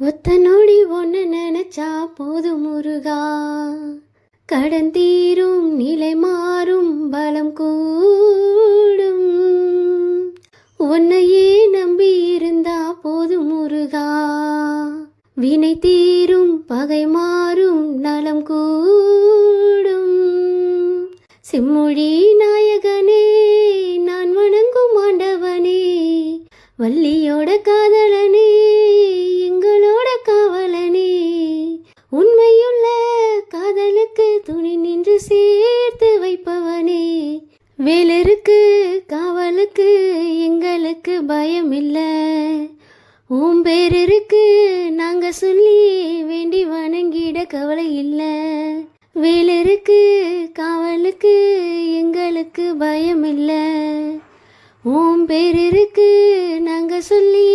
ஒத்த நொடி ஒன்று நினைச்சா போதும் முருகா, கடன் தீரும் நிலை மாறும் பலம் கூடும். உன்னையே நம்பி இருந்தா போதும் முருகா, வினை தீரும் பகை மாறும் நலம் கூடும். செம்மொழி நாயகனே நான் வணங்கும் ஆண்டவனே, வள்ளியோட காதலனே எங்களோட காவலனே, உண்மையுள்ள காதலுக்கு துணி நின்று சேர்த்து வைப்பவனே, வேலருக்கு காவலுக்கு எங்களுக்கு பயம் இல்ல, உன் பேர் இருக்கு நாங்க சொல்லி வேண்டி வணங்கிட கவலை இல்ல. வேலருக்கு காவலுக்கு எங்களுக்கு பயம் இல்ல, உன் பேர் இருக்கு நாங்க சொல்லி